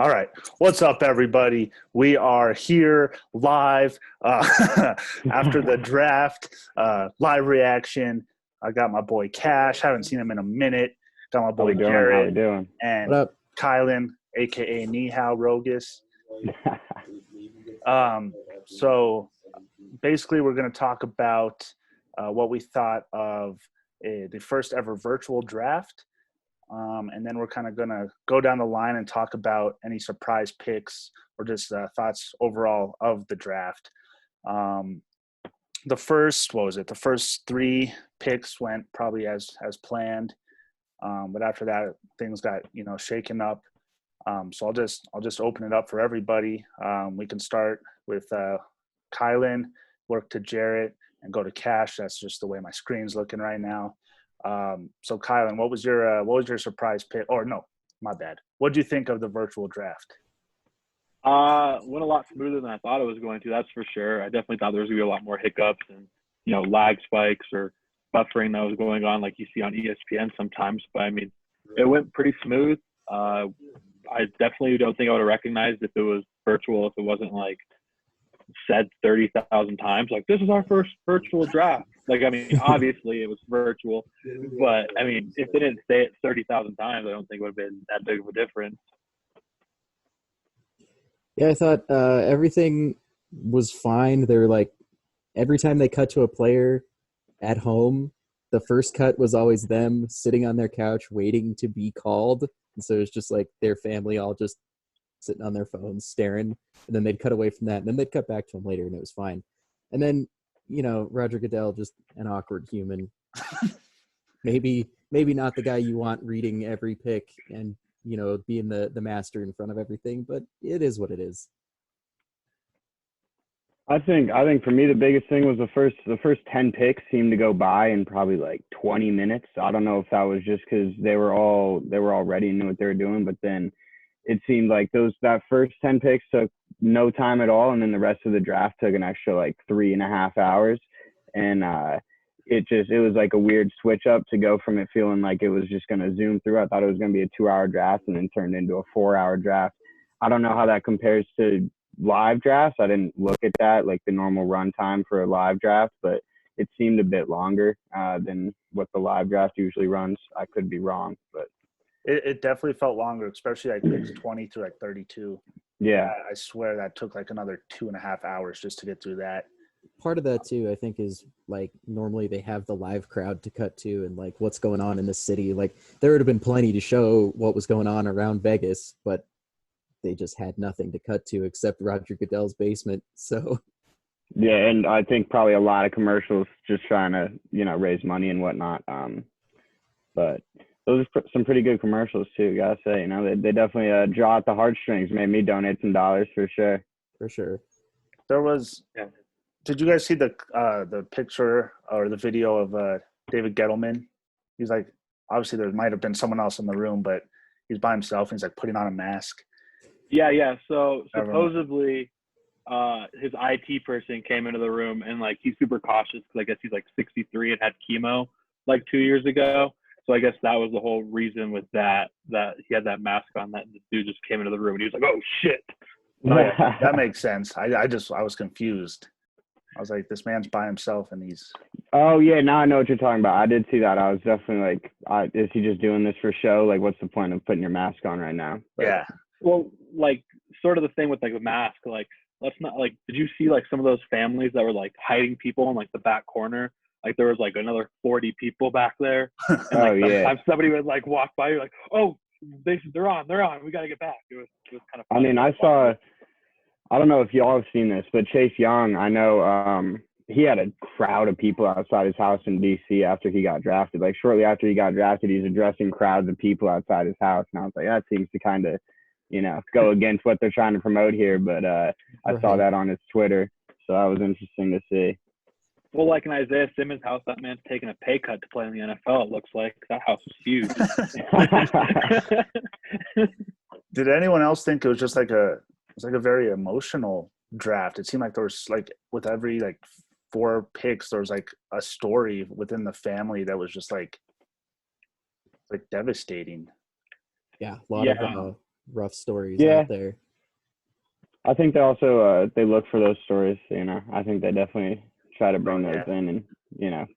All right. What's up, everybody? We are here live after the draft, live reaction. I got my boy Cash. Haven't seen him in a minute. Got my How boy we doing? How we Jared doing? and What up? Kylan, a.k.a. Nihao Rogus. So basically, we're going to talk about what we thought of the first ever virtual draft. And then we're kind of going to go down the line and talk about any surprise picks or just thoughts overall of the draft. The first three picks went probably as planned. But after that, things got, shaken up. So I'll just open it up for everybody. We can start with Kylan, work to Jarrett, and go to Cash. That's just the way my screen's looking right now. So Kylan, what was your surprise pick? Or no, my bad. What do you think of the virtual draft? Went a lot smoother than I thought it was going to. That's for sure. I definitely thought there was gonna be a lot more hiccups and lag spikes or buffering that was going on, like you see on ESPN sometimes. But I mean, it went pretty smooth. I definitely don't think I would have recognized if it was virtual, if it wasn't like said 30,000 times, like, this is our first virtual draft. Like, I mean, obviously it was virtual, but I mean, if they didn't say it 30,000 times, I don't think it would have been that big of a difference. Yeah, I thought everything was fine. They were like, every time they cut to a player at home, the first cut was always them sitting on their couch waiting to be called. And so it's just like their family all just sitting on their phones staring, and then they'd cut away from that, and then they'd cut back to him later, and it was fine. And then, Roger Goodell, just an awkward human. maybe not the guy you want reading every pick and, being the master in front of everything, but it is what it is. I think for me the biggest thing was the first 10 picks seemed to go by in probably like 20 minutes. I don't know if that was just because they were all ready and knew what they were doing, but then it seemed like that first 10 picks took no time at all, and then the rest of the draft took an extra like 3.5 hours. And it was like a weird switch up to go from it feeling like it was just going to zoom through. I thought it was going to be a 2-hour draft and then turned into a 4-hour draft. I don't know how that compares to live drafts. I didn't look at that, like the normal run time for a live draft, but it seemed a bit longer than what the live draft usually runs. I could be wrong, but It definitely felt longer, especially like picks 20 through like 32. Yeah. I swear that took like another 2.5 hours just to get through that. Part of that too, I think, is like normally they have the live crowd to cut to and like what's going on in the city. Like there would have been plenty to show what was going on around Vegas, but they just had nothing to cut to except Roger Goodell's basement. So yeah, and I think probably a lot of commercials just trying to raise money and whatnot. But those are some pretty good commercials too, gotta say. They definitely draw at the heartstrings. Made me donate some dollars for sure. For sure. There was. Did you guys see the picture or the video of David Gettleman? He's like, obviously there might have been someone else in the room, but he's by himself and he's like putting on a mask. Yeah. So supposedly, his IT person came into the room and like he's super cautious because I guess he's like 63 and had chemo like 2 years ago. So I guess that was the whole reason with that he had that mask on. That the dude just came into the room and he was like, "Oh shit!" That makes sense. I was confused. I was like, this man's by himself and he's. Oh yeah, now I know what you're talking about. I did see that. I was definitely like, is he just doing this for show? Like, what's the point of putting your mask on right now? But, yeah. Well, like sort of the thing with like the mask. Like, let's not like. Did you see like some of those families that were like hiding people in like the back corner? Like there was like another 40 people back there. And like sometimes somebody would like walk by, you're like, oh, they're on. We got to get back. It was kind of funny. I mean, I don't know if y'all have seen this, but Chase Young, I know he had a crowd of people outside his house in D.C. after he got drafted. Like shortly after he got drafted, he's addressing crowds of people outside his house. And I was like, that seems to kind of, go against what they're trying to promote here. But I saw that on his Twitter. So that was interesting to see. Well, like in Isaiah Simmons' house, that man's taking a pay cut to play in the NFL. It looks like that house is huge. Did anyone else think it was just like a very emotional draft? It seemed like there was like with every like 4 picks, there was like a story within the family that was just like devastating. Yeah, a lot of rough stories Yeah. out there. I think they also they look for those stories. You know, I think they definitely try to bring those in and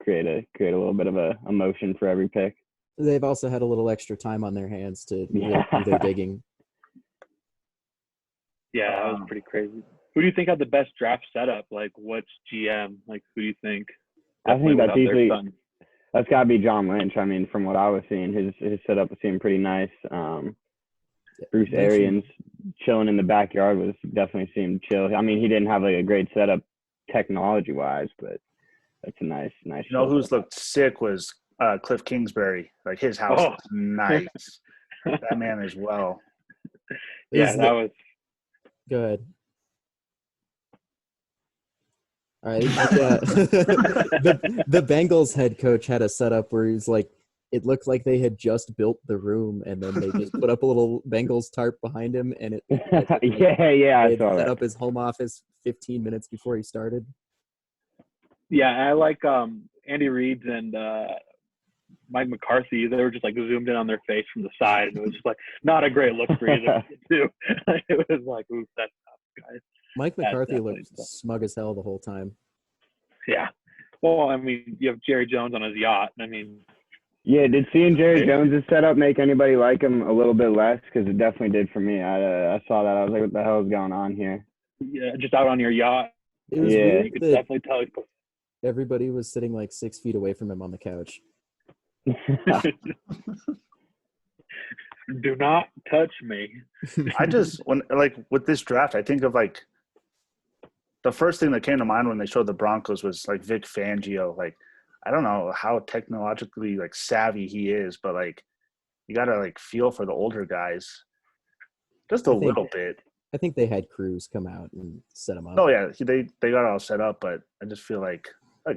create a little bit of a emotion for every pick. They've also had a little extra time on their hands to really do their digging. Yeah, that was pretty crazy. Who do you think had the best draft setup? Like, what's GM? Like, who do you think? I think that's easily son? That's got to be John Lynch. I mean, from what I was seeing, his setup seemed pretty nice. Bruce Arians chilling in the backyard definitely seemed chill. I mean, he didn't have like a great setup technology wise, but that's a nice. You know who's looked sick was Cliff Kingsbury. Like his house is nice. That man as well. Yeah, that was. Go ahead. All right. Yeah. the Bengals head coach had a setup where he was like, it looked like they had just built the room and then they just put up a little Bengals tarp behind him and it I saw set that. up his home office 15 minutes before he started. Yeah, I like Andy Reid's and Mike McCarthy. They were just like zoomed in on their face from the side, and it was just like not a great look for either too. It was like, ooh, that's tough, guys. Mike McCarthy looked smug as hell the whole time. Yeah. Well, I mean, you have Jerry Jones on his yacht. I mean. Yeah, did seeing Jerry Jones' setup make anybody like him a little bit less? Because it definitely did for me. I saw that. I was like, what the hell is going on here? Yeah, just out on your yacht. It was weird. You could definitely tell. Everybody was sitting like 6 feet away from him on the couch. Do not touch me. I just with this draft, I think of like the first thing that came to mind when they showed the Broncos was like Vic Fangio. Like, I don't know how technologically like savvy he is, but like you gotta like feel for the older guys just a little bit. I think they had Cruz come out and set him up. Oh yeah, they got it all set up, but I just feel like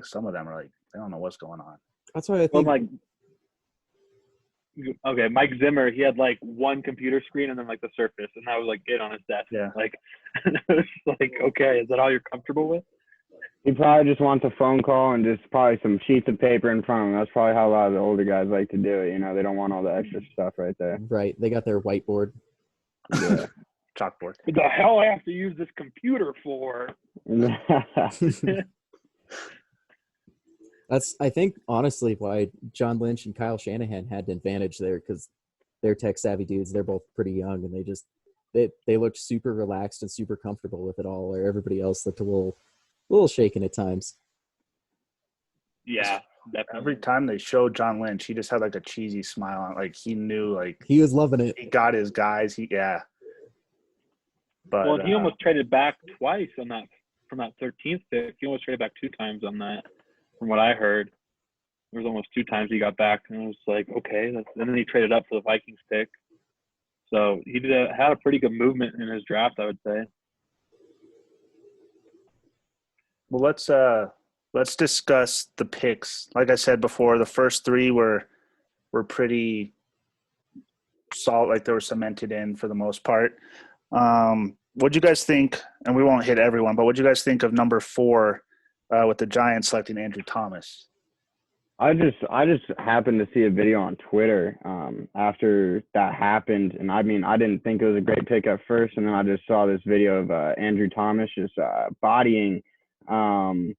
some of them are like they don't know what's going on. That's why I think. Okay, Mike Zimmer, he had like one computer screen and then like the Surface, and that was like it on his desk. Yeah. Like, it's like, okay, is that all you're comfortable with? He probably just wants a phone call and just probably some sheets of paper in front of him. That's probably how a lot of the older guys like to do it. You know, they don't want all the extra stuff right there. Right. They got their whiteboard. Yeah. Chalkboard. What the hell I have to use this computer for? That's, I think, honestly, why John Lynch and Kyle Shanahan had an advantage there, because they're tech-savvy dudes. They're both pretty young, and they looked super relaxed and super comfortable with it all, where everybody else looked a little shaken at times. Yeah, definitely. Every time they showed John Lynch, he just had like a cheesy smile on. Like he knew, like he was loving it. He got his guys. But he almost traded back twice on that from that 13th pick. He almost traded back 2 times on that. From what I heard, there was almost 2 times he got back, and it was like, okay. And then he traded up for the Vikings pick. So he had a pretty good movement in his draft, I would say. Well, let's discuss the picks. Like I said before, the first 3 were pretty solid, like they were cemented in for the most part. What'd you guys think? And we won't hit everyone, but what'd you guys think of number 4 with the Giants selecting Andrew Thomas? I just happened to see a video on Twitter after that happened, and I mean, I didn't think it was a great pick at first, and then I just saw this video of Andrew Thomas just bodying Quavon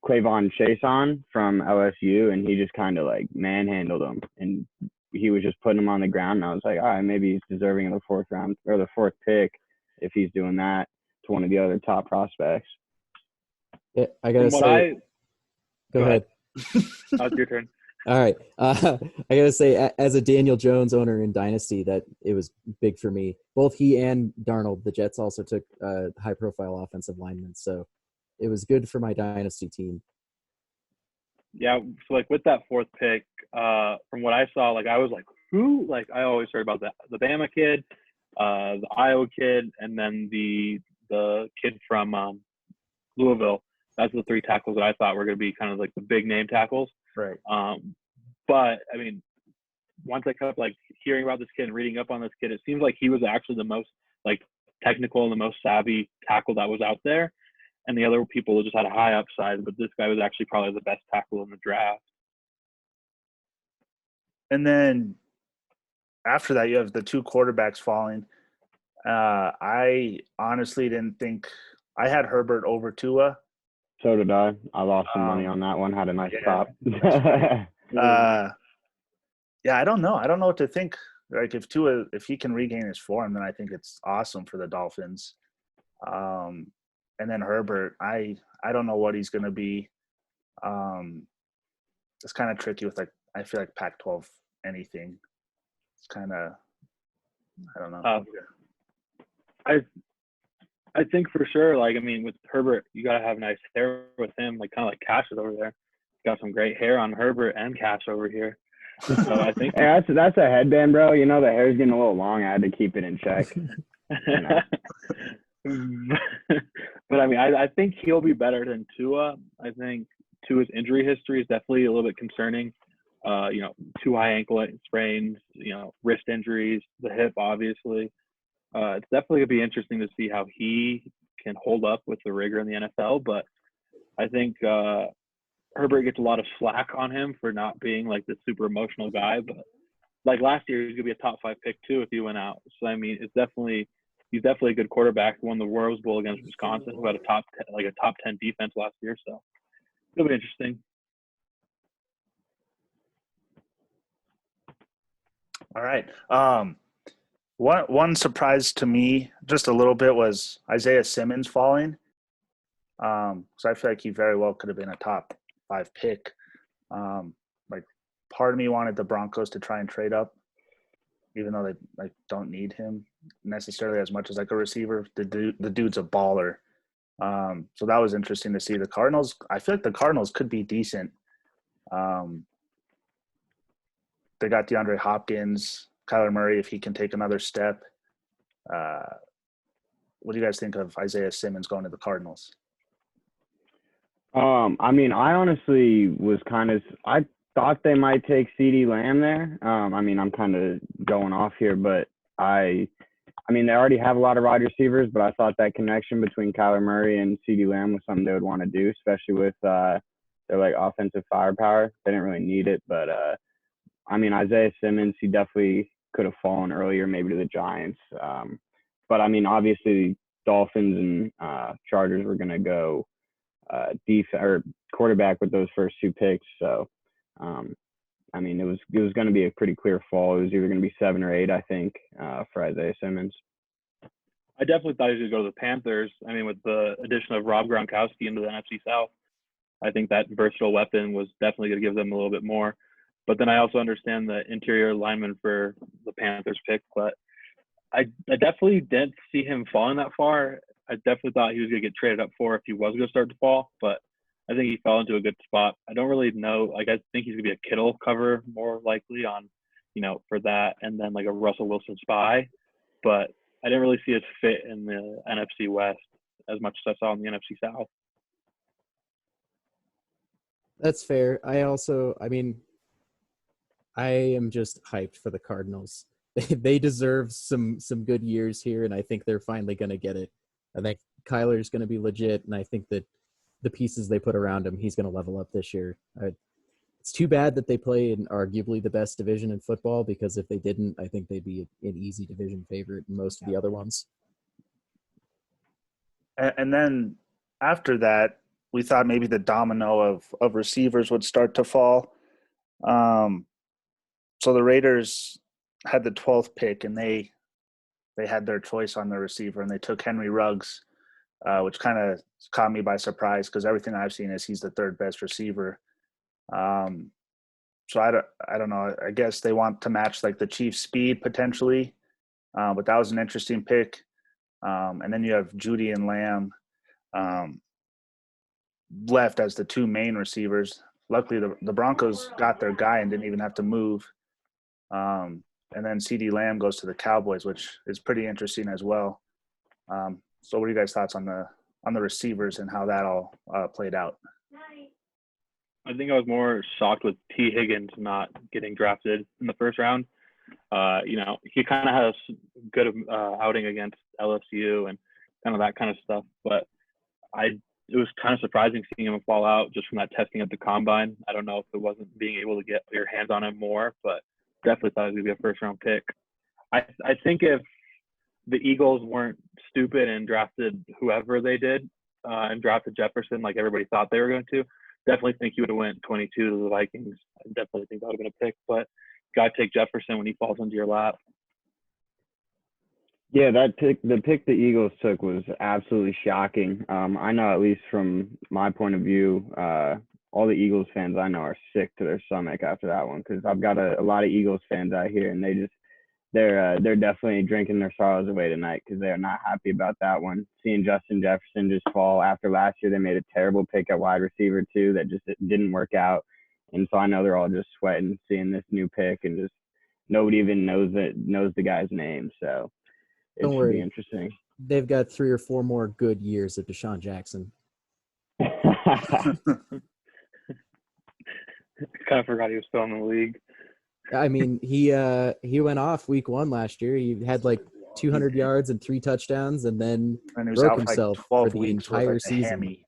Chason from LSU, and he just kind of like manhandled him, and he was just putting him on the ground, and I was like, all right, maybe he's deserving of the 4th round or the 4th pick if he's doing that to one of the other top prospects. Yeah, I gotta say. Go ahead. Now it's your turn. All right. I gotta say, as a Daniel Jones owner in Dynasty, that it was big for me. Both he and Darnold, the Jets also took high-profile offensive linemen, so it was good for my Dynasty team. Yeah, so like with that 4th pick, from what I saw, like I was like, who? Like I always heard about the Bama kid, the Iowa kid, and then the kid from Louisville. That's the 3 tackles that I thought were going to be kind of like the big name tackles. Right. But I mean, once I kept like hearing about this kid and reading up on this kid, it seems like he was actually the most like technical and the most savvy tackle that was out there. And the other people just had a high upside, but this guy was actually probably the best tackle in the draft. And then after that, you have the two quarterbacks falling. I honestly didn't think I had Herbert over Tua. So did I. I lost some money Um, on that one. Had a nice yeah, pop. Uh, yeah, I don't know. I don't know what to think. Like if Tua, if he can regain his form, then I think it's awesome for the Dolphins. Um, and then Herbert, I don't know what he's going to be. Um, it's kind of tricky with like I feel like Pac-12 anything. It's kind of I don't know. I I think for sure. Like I mean, with Herbert, you gotta have nice hair with him, like kind of like Cash is over there. Got some great hair on Herbert and Cash over here. So I think Hey, that's a headband, bro. You know the hair's getting a little long. I had to keep it in check. know. But I mean, I think he'll be better than Tua. I think Tua's injury history is definitely a little bit concerning. You know, two high ankle sprains, you know, wrist injuries, the hip, obviously. It's definitely gonna be interesting to see how he can hold up with the rigor in the NFL. But I think Herbert gets a lot of slack on him for not being like the super emotional guy. But like last year, he's gonna be a top 5 pick too if he went out. So I mean, he's definitely a good quarterback. Won the Rose Bowl against Wisconsin, who had a top 10 defense last year. So it'll be interesting. All right. One surprise to me, just a little bit, was Isaiah Simmons falling. So I feel like he very well could have been a top 5 pick. Like part of me wanted the Broncos to try and trade up, even though they like don't need him necessarily as much as like a receiver. The dude's a baller. So that was interesting to see. The Cardinals, I feel like the Cardinals could be decent. They got DeAndre Hopkins, Kyler Murray, if he can take another step. What do you guys think of Isaiah Simmons going to the Cardinals? I mean, I honestly was I thought they might take CeeDee Lamb there. I mean, I'm kind of going off here, but I mean, they already have a lot of wide receivers, but I thought that connection between Kyler Murray and CeeDee Lamb was something they would want to do, especially with their like offensive firepower. They didn't really need it, but I mean, Isaiah Simmons, he definitely could have fallen earlier, maybe to the Giants. But I mean, obviously, Dolphins and Chargers were going to go or quarterback with those first 2 picks. So, I mean, it was going to be a pretty clear fall. It was either going to be 7 or 8, I think, for Isaiah Simmons. I definitely thought he was going to go to the Panthers. I mean, with the addition of Rob Gronkowski into the NFC South, I think that versatile weapon was definitely going to give them a little bit more. But then I also understand the interior lineman for the Panthers pick. But I definitely didn't see him falling that far. I definitely thought he was going to get traded up for if he was going to start to fall. But I think he fell into a good spot. I don't really know. Like, I think he's going to be a Kittle cover more likely on, you know, for that. And then like a Russell Wilson spy. But I didn't really see his fit in the NFC West as much as I saw in the NFC South. That's fair. I mean, I am just hyped for the Cardinals. They deserve some good years here, and I think they're finally going to get it. I think Kyler's going to be legit, and I think that the pieces they put around him, he's going to level up this year. It's too bad that they play in arguably the best division in football, because if they didn't, I think they'd be an easy division favorite in most of the other ones. And then after that, we thought maybe the domino of receivers would start to fall. So the Raiders had the 12th pick, and they had their choice on the receiver, and they took Henry Ruggs, which kind of caught me by surprise because everything I've seen is he's the 3rd best receiver. So I don't know. I guess they want to match like the Chiefs' speed potentially, but that was an interesting pick. And then you have Judy and Lamb left as the 2 main receivers. Luckily, the Broncos got their guy and didn't even have to move. And then CeeDee Lamb goes to the Cowboys, which is pretty interesting as well. So what are you guys' thoughts on the receivers and how that all played out? I think I was more shocked with T. Higgins not getting drafted in the first round. You know, he kind of has a good outing against LSU and kind of that kind of stuff. But it was kind of surprising seeing him fall out just from that testing at the combine. I don't know if it wasn't being able to get your hands on him more, but definitely thought it was going to be a first-round pick. I think if the Eagles weren't stupid and drafted whoever they did and drafted Jefferson like everybody thought they were going to, definitely think he would have went 22 to the Vikings. I definitely think that would have been a pick, but got to take Jefferson when he falls into your lap. Yeah, the pick the Eagles took was absolutely shocking. I know, at least from my point of view, all the Eagles fans I know are sick to their stomach after that one, because I've got a lot of Eagles fans out here, and they're definitely drinking their sorrows away tonight because they are not happy about that one. Seeing Justin Jefferson just fall after last year, they made a terrible pick at wide receiver too that just didn't work out, and so I know they're all just sweating seeing this new pick, and just nobody even knows the guy's name. So it Don't should worry. be interesting. They've got 3 or 4 more good years of Deshaun Jackson. Kind of forgot he was still in the league. I mean, he went off week 1 last year. He had like 200 yards and 3 touchdowns, and then And he was broke out for himself like for 12 the weeks with entire like a season. hammy.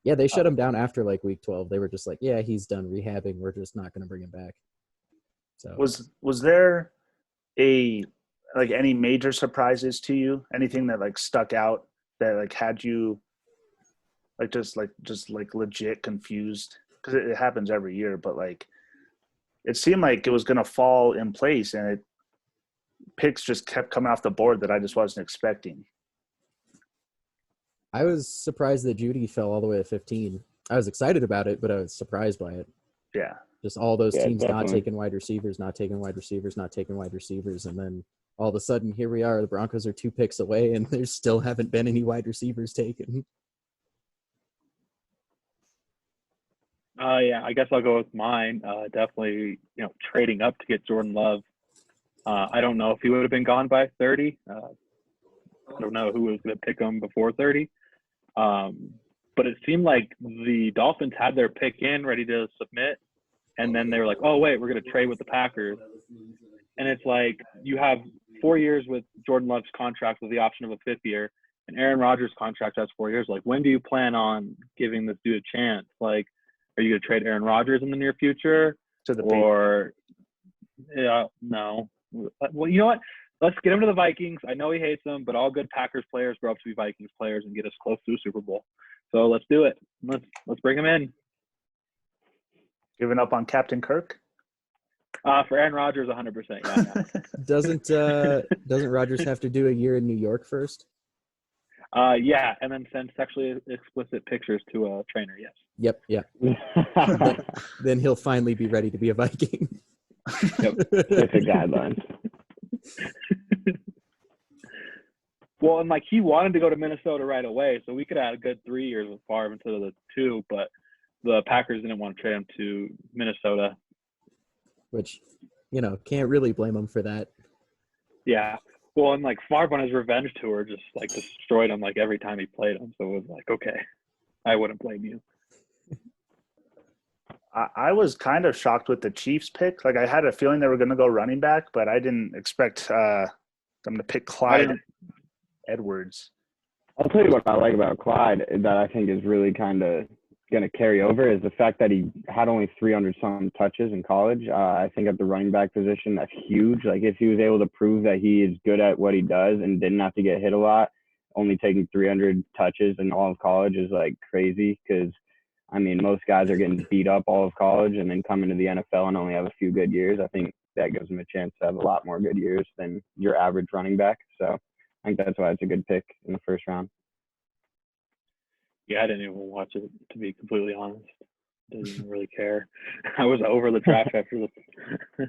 Yeah, they shut him down after like week 12. They were just like, yeah, he's done rehabbing. We're just not going to bring him back. So Was there any major surprises to you? Anything that like stuck out that like had you just legit confused? Because it happens every year, but like it seemed like it was going to fall in place, and picks just kept coming off the board that I just wasn't expecting. I was surprised that Judy fell all the way to 15. I was excited about it, but I was surprised by it. Yeah. Just all those teams definitely. not taking wide receivers, not taking wide receivers, not taking wide receivers. And then all of a sudden, here we are. The Broncos are 2 picks away, and there still haven't been any wide receivers taken. Yeah, I guess I'll go with mine. Definitely, trading up to get Jordan Love. I don't know if he would have been gone by 30. I don't know who was going to pick him before 30. But it seemed like the Dolphins had their pick in, ready to submit. And then they were like, oh, wait, we're going to trade with the Packers. And it's like you have 4 years with Jordan Love's contract with the option of a 5th year. And Aaron Rodgers' contract has 4 years. Like, when do you plan on giving this dude a chance? Like, are you going to trade Aaron Rodgers in the near future? To the Or, no. Well, you know what? Let's get him to the Vikings. I know he hates them, but all good Packers players grow up to be Vikings players and get us close to a Super Bowl. So let's do it. Let's bring him in. Giving up on Captain Kirk? For Aaron Rodgers, 100%. Yeah. Doesn't Rodgers have to do a year in New York first? Yeah, and then send sexually explicit pictures to a trainer. Yes. Yep. Yeah. Then he'll finally be ready to be a Viking. Yep. It's a guideline. Well, and like he wanted to go to Minnesota right away, so we could have had a good 3 years with Favre instead of the 2, but the Packers didn't want to trade him to Minnesota. Which, can't really blame him for that. Yeah. Well, and like Favre on his revenge tour just like destroyed him like every time he played him. So it was like, okay, I wouldn't blame you. I was kind of shocked with the Chiefs pick. Like I had a feeling they were going to go running back, but I didn't expect them to pick Clyde Edwards. I'll tell you what I like about Clyde that I think is really kind of going to carry over is the fact that he had only 300-some touches in college. I think at the running back position, that's huge. Like if he was able to prove that he is good at what he does and didn't have to get hit a lot, only taking 300 touches in all of college is like crazy because, I mean, most guys are getting beat up all of college and then come into the NFL and only have a few good years. I think that gives him a chance to have a lot more good years than your average running back. So I think that's why it's a good pick in the first round. Yeah, I didn't even watch it, to be completely honest. Didn't even really care. I was over the draft after the.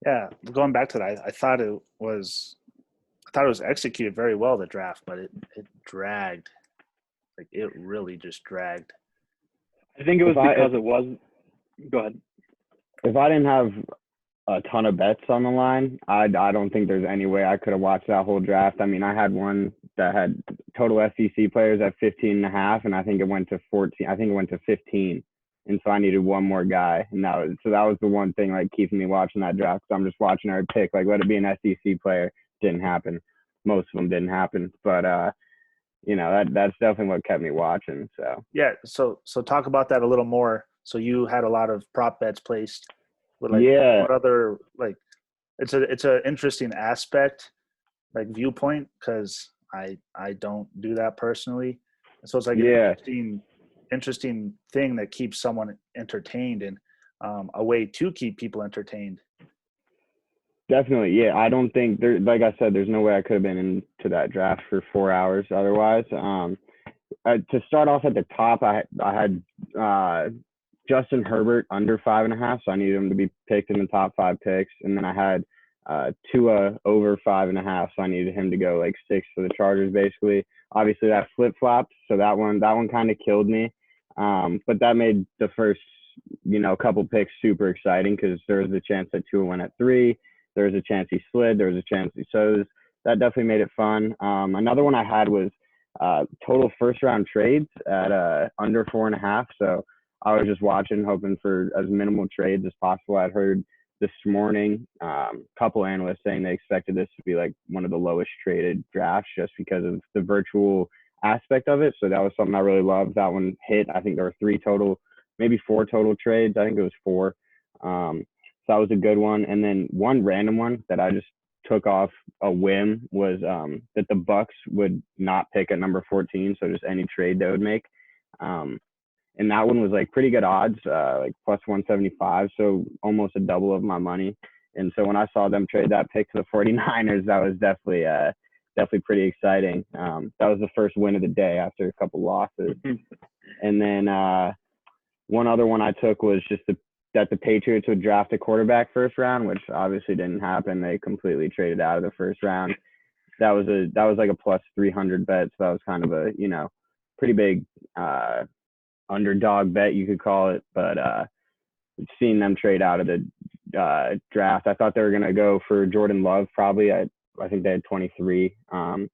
Yeah, going back to that, I thought it was executed very well, the draft, but it dragged. Like it really just dragged. I think it was because it was. Go ahead. If I didn't have a ton of bets on the line, I don't think there's any way I could have watched that whole draft. I mean, I had one that had total SEC players at 15.5, and I think it went to 14. I think it went to 15, and so I needed one more guy, and that was the one thing like keeping me watching that draft. So I'm just watching every pick. Like, let it be an SEC player. Didn't happen. Most of them didn't happen, but that's definitely what kept me watching. So yeah. So talk about that a little more. So you had a lot of prop bets placed. With like Yeah. what other like it's a interesting aspect, like viewpoint, because I don't do that personally. So it's like an Yeah. interesting thing that keeps someone entertained and a way to keep people entertained. Definitely. Yeah. I don't think there, like I said, there's no way I could have been into that draft for 4 hours otherwise. To start off at the top, I had Justin Herbert under 5.5, so I needed him to be picked in the top 5 picks, and then I had Tua over 5.5, so I needed him to go like 6 for the Chargers. Basically, obviously that flip flopped, so that one kind of killed me. But that made the first couple picks super exciting because there was a chance that Tua went at 3. There was a chance he slid. There was a chance he sows. That definitely made it fun. Another one I had was total first round trades at under 4.5. So I was just watching, hoping for as minimal trades as possible. I'd heard this morning a couple analysts saying they expected this to be like one of the lowest traded drafts just because of the virtual aspect of it. So that was something I really loved. That one hit. I think there were 3 total, maybe 4 total trades. I think it was 4. So that was a good one. And then one random one that I just took off a whim was that the Bucks would not pick at number 14, so just any trade they would make. And that one was like pretty good odds, like plus 175, so almost a double of my money. And so when I saw them trade that pick to the 49ers, that was definitely pretty exciting. That was the first win of the day after a couple losses. And then one other one I took was just that the Patriots would draft a quarterback first round, which obviously didn't happen. They completely traded out of the first round. That was like a plus 300 bet. So that was kind of a, pretty big underdog bet, you could call it. But seeing them trade out of the draft, I thought they were going to go for Jordan Love probably. I think they had 23. I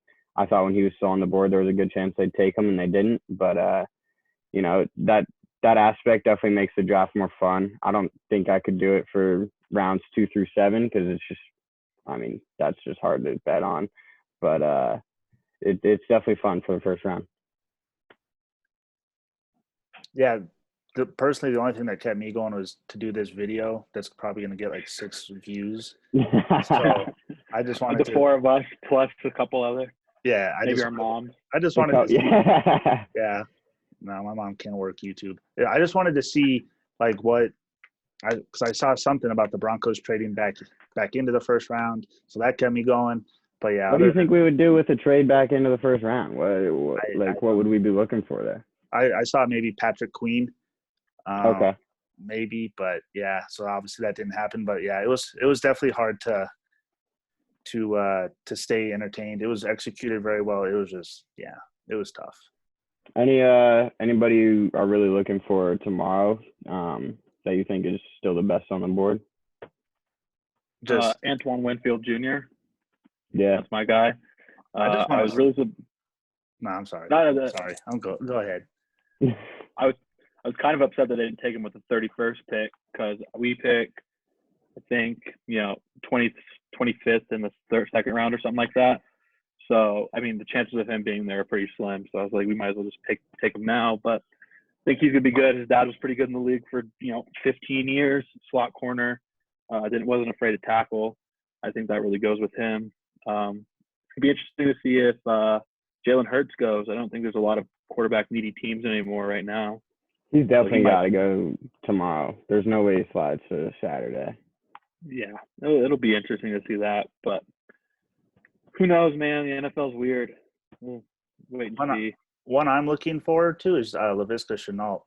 thought when he was still on the board, there was a good chance they'd take him, and they didn't. But, that aspect definitely makes the draft more fun. I don't think I could do it for rounds 2 through 7 because it's just, that's just hard to bet on. But it's definitely fun for the first round. Yeah, personally, the only thing that kept me going was to do this video. That's probably going to get like 6 views. So I just wanted the 4 of us plus a couple other. Yeah, maybe our moms. I just wanted to see. Yeah. No, my mom can't work YouTube. Yeah, I just wanted to see like because I saw something about the Broncos trading back into the first round, so that kept me going. But yeah, what do you think we would do with a trade back into the first round? What would we be looking for there? I saw maybe Patrick Queen. Okay. Maybe, but yeah. So obviously that didn't happen. But yeah, it was definitely hard to stay entertained. It was executed very well. It was just it was tough. Anybody you are really looking for tomorrow that you think is still the best on the board? Just Antoine Winfield Jr. Yeah, that's my guy. I was really. No, I'm sorry. Sorry, go ahead. I was kind of upset that they didn't take him with the 31st pick because we pick, I think, 25th in the second round or something like that. So, the chances of him being there are pretty slim. So I was like, we might as well just take him now. But I think he's going to be good. His dad was pretty good in the league for, 15 years, slot corner. Wasn't afraid to tackle. I think that really goes with him. It'd be interesting to see if Jalen Hurts goes. I don't think there's a lot of quarterback needy teams anymore right now. He's definitely got to go tomorrow. There's no way he slides to Saturday. Yeah, it'll be interesting to see that. But who knows, man? The NFL's weird. We'll wait and see. One I'm looking forward to is Laviska Shenault.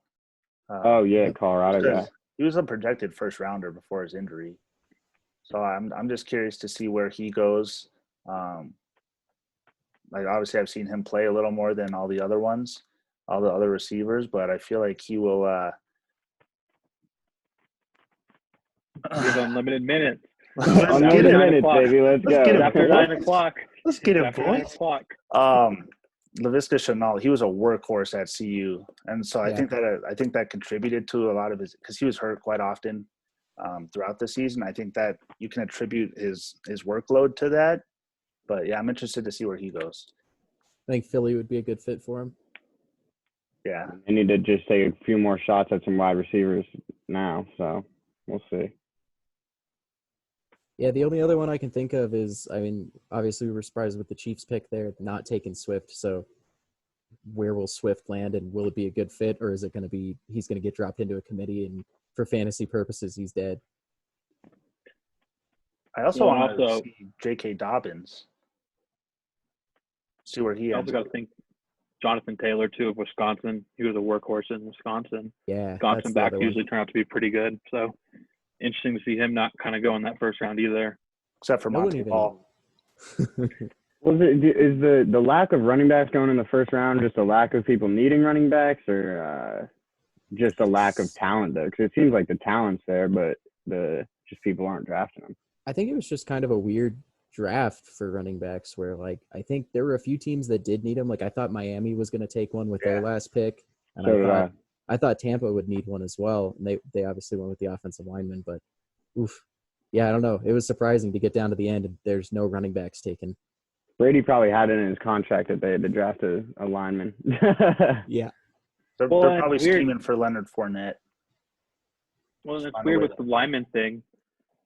Colorado guy. He was a projected first rounder before his injury, so I'm just curious to see where he goes. Obviously I've seen him play a little more than all the other receivers, but I feel like he will. Give unlimited minutes. Unlimited minutes, baby. Let's go. Get after 9 o'clock. Let's get him, boys. Laviska Shenault, he was a workhorse at CU, and so I think that contributed to a lot of his, because he was hurt quite often throughout the season. I think that you can attribute his workload to that. But yeah, I'm interested to see where he goes. I think Philly would be a good fit for him. Yeah, they need to just take a few more shots at some wide receivers now, so we'll see. Yeah, the only other one I can think of is, I mean, obviously we were surprised with the Chiefs pick there, not taking Swift. So where will Swift land, and will it be a good fit, or is it going to be he's going to get dropped into a committee and for fantasy purposes he's dead? I also Well, and want to also, see J.K. Dobbins, see where he I ends also got up. to think Jonathan Taylor too of Wisconsin. He was a workhorse in Wisconsin. Yeah, Wisconsin that's the backs other one. usually turn out to be pretty good. So interesting to see him not kind of go in that first round either. Except for No one Monte even. Ball. Was it is the lack of running backs going in the first round just a lack of people needing running backs, or just a lack of talent though? Because it seems like the talent's there, but the just people aren't drafting them. I think it was just kind of a weird draft for running backs where, like, I think there were a few teams that did need them. Like, I thought Miami was going to take one with their Yeah. last pick, and So did I. I thought Tampa would need one as well. And they obviously went with the offensive lineman, but oof. Yeah, I don't know. It was surprising to get down to the end and there's no running backs taken. Brady probably had it in his contract that they had to draft a lineman. Yeah. They're Well, probably it's weird. scheming for Leonard Fournette. Well, and it's Find a weird way with the lineman thing.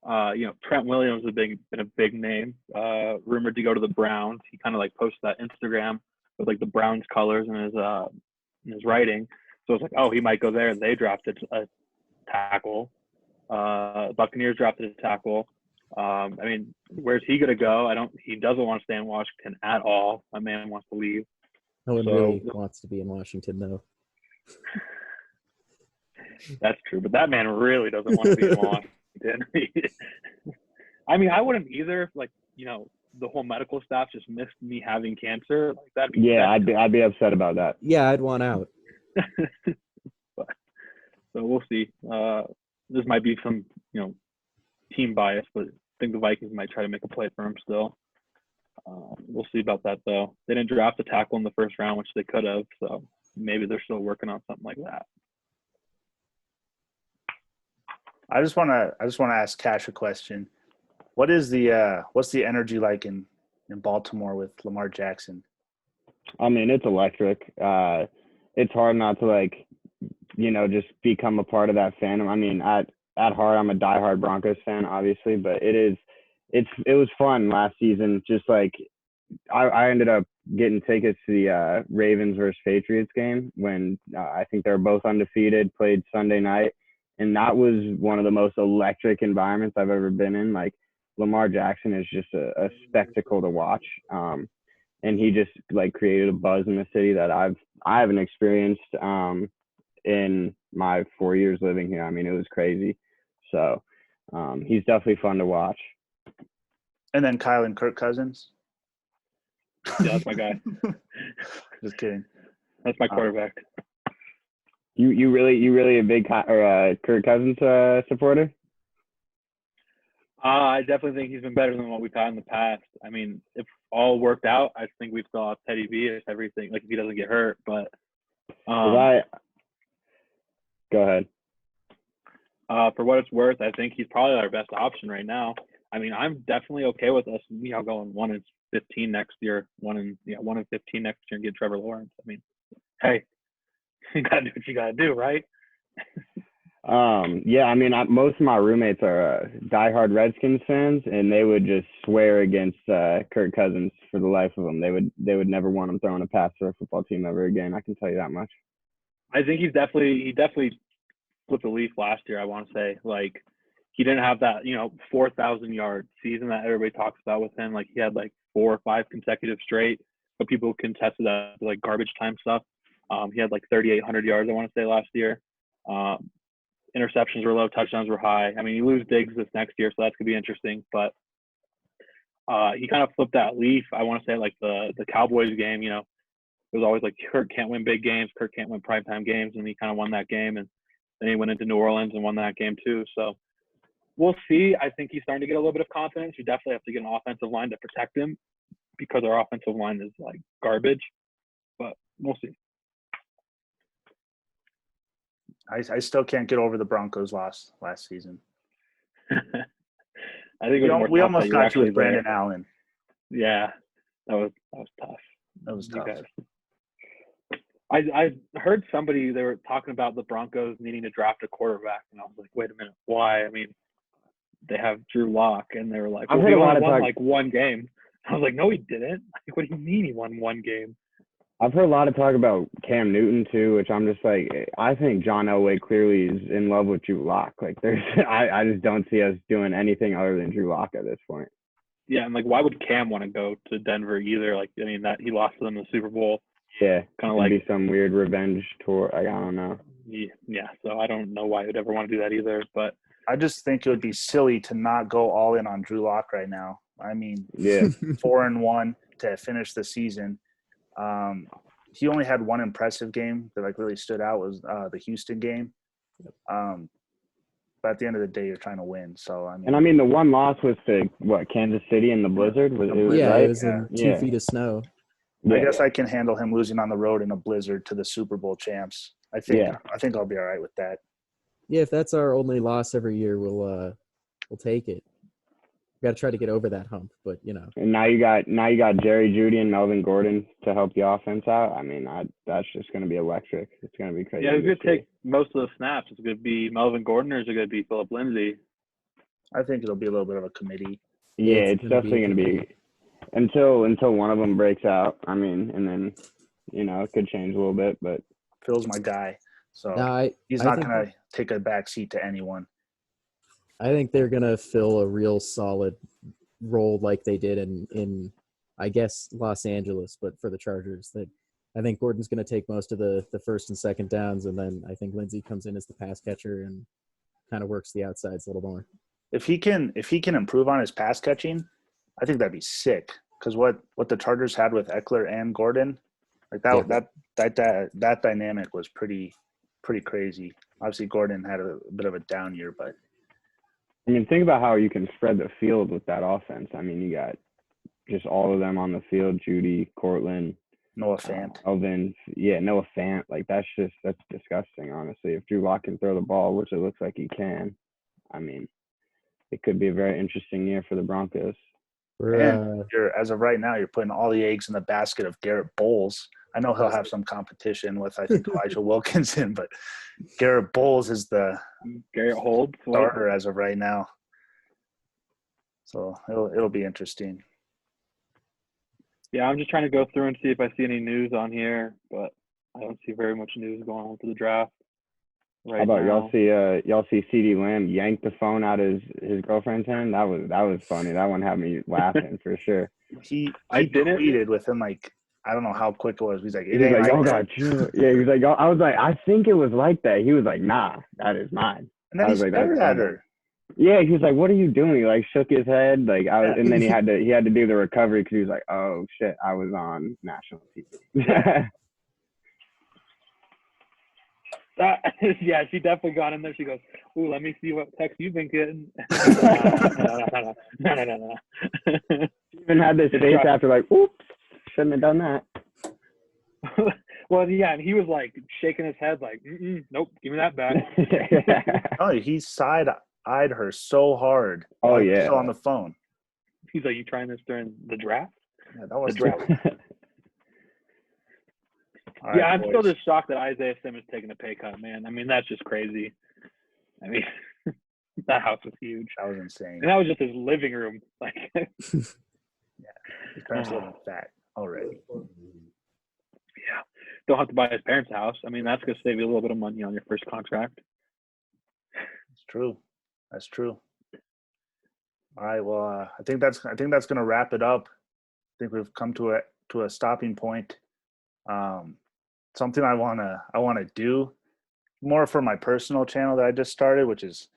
Trent Williams has been a big name, rumored to go to the Browns. He kind of like posted that Instagram with like the Browns colors in his writing. So it's like, oh, he might go there. They drafted a tackle. Buccaneers drafted a tackle. I mean, where's he gonna go? He doesn't want to stay in Washington at all. My man wants to leave. No one So- really wants to be in Washington, though. That's true, but that man really doesn't want to be in Washington. I mean, I wouldn't either. Like, the whole medical staff just missed me having cancer. Like that'd be Yeah, I'd be upset about that. Yeah, I'd want out. So we'll see. This might be some, team bias, but I think the Vikings might try to make a play for him still. We'll see about that though. They didn't draft a tackle in the first round, which they could have. So maybe they're still working on something like that. I just want to ask Cash a question. What's the energy like in Baltimore with Lamar Jackson? I mean, it's electric. It's hard not to just become a part of that fandom. I mean, at heart, I'm a diehard Broncos fan, obviously, but it was fun last season. Just like I ended up getting tickets to the Ravens versus Patriots game when I think they were both undefeated, played Sunday night. And that was one of the most electric environments I've ever been in. Like, Lamar Jackson is just a spectacle to watch. And he just created a buzz in the city that I haven't experienced in my 4 years living here. I mean, it was crazy. So he's definitely fun to watch. And then Kyle and Kirk Cousins. Yeah, that's my guy. Just kidding. That's my quarterback. You really a big Kirk Cousins supporter? I definitely think he's been better than what we've had in the past. I mean, if all worked out, I think we'd still have Teddy B if everything, if he doesn't get hurt. But Go ahead. For what it's worth, I think he's probably our best option right now. I mean, I'm definitely okay with us, going 1-15 next year, 1-15 next year, and get Trevor Lawrence. I mean, hey, you gotta do what you gotta do, right? Yeah, I mean, most of my roommates are diehard Redskins fans, and they would just swear against Kirk Cousins for the life of them. They would never want him throwing a pass for a football team ever again. I can tell you that much. I think he definitely flipped a leaf last year. I want to say, he didn't have that 4,000 yard season that everybody talks about with him. Like, he had 4 or 5 consecutive straight, but people contested that garbage time stuff. He had 3,800 yards, I want to say, last year. Interceptions were low, touchdowns were high. I mean, you lose Diggs this next year, so that's gonna be interesting. But he kind of flipped that leaf. I want to say the Cowboys game. It was always Kirk can't win big games, Kirk can't win primetime games, and he kind of won that game. And then he went into New Orleans and won that game too. So we'll see. I think he's starting to get a little bit of confidence. We definitely have to get an offensive line to protect him because our offensive line is garbage. But we'll see. I still can't get over the Broncos loss last season. I think We almost got you with Brandon Allen. Yeah, that was tough. That was You tough. guys. I heard somebody, they were talking about the Broncos needing to draft a quarterback, and I was like, wait a minute, why? I mean, they have Drew Lock, and they were like, I've well, heard he a lot only of won talk- like one game. I was like, no, he didn't. Like, what do you mean he won one game? I've heard a lot of talk about Cam Newton too, which I'm just like, I think John Elway clearly is in love with Drew Lock. Like, I just don't see us doing anything other than Drew Lock at this point. Yeah, and like, why would Cam want to go to Denver either? Like, I mean, that he lost to them in the Super Bowl. Yeah, Kind of it'd like, be some weird revenge tour. Like, I don't know. yeah. So I don't know why he would ever want to do that either. But I just think it would be silly to not go all in on Drew Lock right now. I mean, Yeah, 4-1 to finish the season. He only had one impressive game that like really stood out was the Houston game. But at the end of the day, you're trying to win. So I mean, and I mean the one loss was to Kansas City in the blizzard. Was it was Yeah, right? it was in 2 Yeah. feet of snow. I Yeah. guess I can handle him losing on the road in a blizzard to the Super Bowl champs. I think I'll be all right with that. Yeah, if that's our only loss every year, we'll take it. We got to try to get over that hump, but you know. And now you got Jerry Jeudy and Melvin Gordon to help the offense out. I mean, that's just going to be electric. It's going to be crazy. yeah, who's going to take most of the snaps? Is it going to be Melvin Gordon or is it going to be Philip Lindsay? I think it'll be a little bit of a committee. Yeah, It's it's gonna be definitely going to be until one of them breaks out. I mean, and then it could change a little bit, but Phil's my guy, so No, he's I not think- going to take a back seat to anyone. I think they're gonna fill a real solid role like they did in I guess Los Angeles, but for the Chargers. That I think Gordon's gonna take most of the first and second downs, and then I think Lindsey comes in as the pass catcher and kind of works the outsides a little more. If he can improve on his pass catching, I think that'd be sick. Because what the Chargers had with Eckler and Gordon, like that dynamic was pretty crazy. Obviously, Gordon had a bit of a down year, but I mean, think about how you can spread the field with that offense. I mean, you got just all of them on the field: Jeudy, Cortland, Noah Fant. Elvin, Noah Fant. Like that's disgusting, honestly. If Drew Lock can throw the ball, which it looks like he can, I mean, it could be a very interesting year for the Broncos. And as of right now, you're putting all the eggs in the basket of Garrett Bowles. I know he'll have some competition with, I think, Elijah Wilkinson, but Garrett Bowles is the Garrett Holds. starter as of right now. So it'll be interesting. Yeah, I'm just trying to go through and see if I see any news on here, but I don't see very much news going on for the draft right How about now. y'all see CeeDee Lamb yank the phone out of his girlfriend's hand? That was funny. That one had me laughing for sure. He I didn't- tweeted within like I don't know how quick it was. He's like, He it was ain't like, like y'all that. got chill. Yeah, he was like, y'all. I was like, I think it was like that. He was like, nah, that is mine. And then I he was like, that's stared at funny. her. Yeah, he was like, "What are you doing?" He like shook his head, like, and then he had to do the recovery because he was like, "Oh shit, I was on national TV." Yeah, she definitely got in there. She goes, "Ooh, let me see what text you've been getting." No. He even had this face after, like, "Oops, shouldn't have done that." Well, yeah, and he was like shaking his head, like, "Nope, give me that back." Oh, he side-eyed her so hard. Oh, while he was yeah. still on the phone. He's like, "You trying this during the draft?" Yeah, that was The draft. All right, Yeah, I'm still boys. just shocked that Isaiah Simmons taking a pay cut, man. I mean, that's just crazy. I mean, that house was huge, That was insane. and that was just his living room. Like, His parents live in fat already. yeah, don't have to buy his parents' a house. I mean, that's gonna save you a little bit of money on your first contract. It's true. That's true. All right. Well, I think that's going to wrap it up. I think we've come to a stopping point. Something I wanna do more for my personal channel that I just started, which is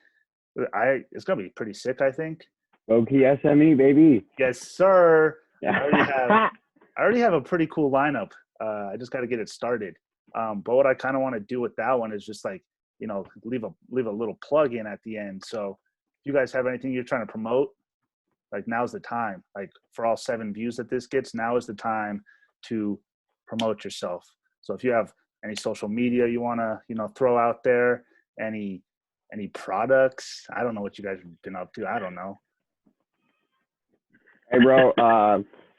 it's gonna be pretty sick. I think. Low-key SME, baby. Yes, sir. Yeah. I already have a pretty cool lineup. I just got to get it started. But what I kind of want to do with that one is just like, leave a little plug in at the end. So if you guys have anything you're trying to promote, like now's the time. Like for all 7 views that this gets, now is the time to promote yourself. So if you have any social media you want to, throw out there, any products, I don't know what you guys have been up to. I don't know. Hey, bro.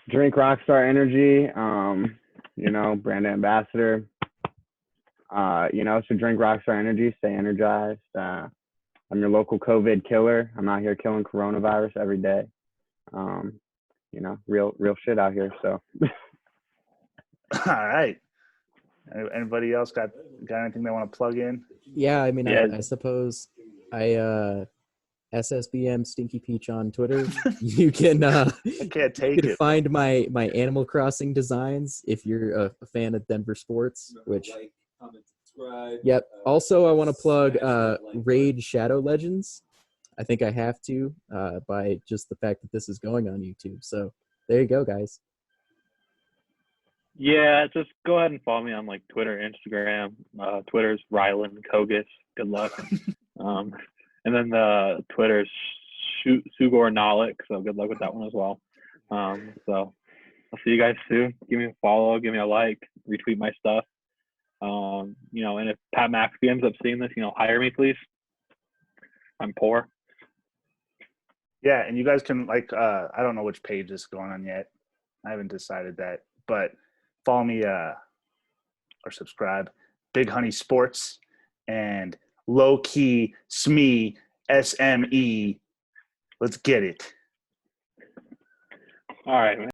Drink Rockstar Energy. Brand ambassador. So drink Rockstar Energy. Stay energized. I'm your local COVID killer. I'm out here killing coronavirus every day. Real shit out here. So. All right. Anybody else got anything they want to plug in? Yeah, I mean, Yeah. I suppose SSBM Stinky Peach on Twitter. You can I can't take it. find my Animal Crossing designs if you're a fan of Denver sports. Which, like, comment, subscribe. yep. Also, I want to plug Raid Shadow Legends. I think I have to by just the fact that this is going on YouTube. So there you go, guys. Yeah, just go ahead and follow me on like Twitter, Instagram. Twitter's Rylan Kogus. Good luck. And then the Twitter's Sugor Nalik. So good luck with that one as well. So I'll see you guys soon. Give me a follow, give me a like, retweet my stuff. And if Pat McAfee ends up seeing this, hire me, please. I'm poor. Yeah, and you guys can I don't know which page is going on yet. I haven't decided that, but follow me or subscribe. Big Honey Sports and Low Key SME SME. Let's get it. All right, man.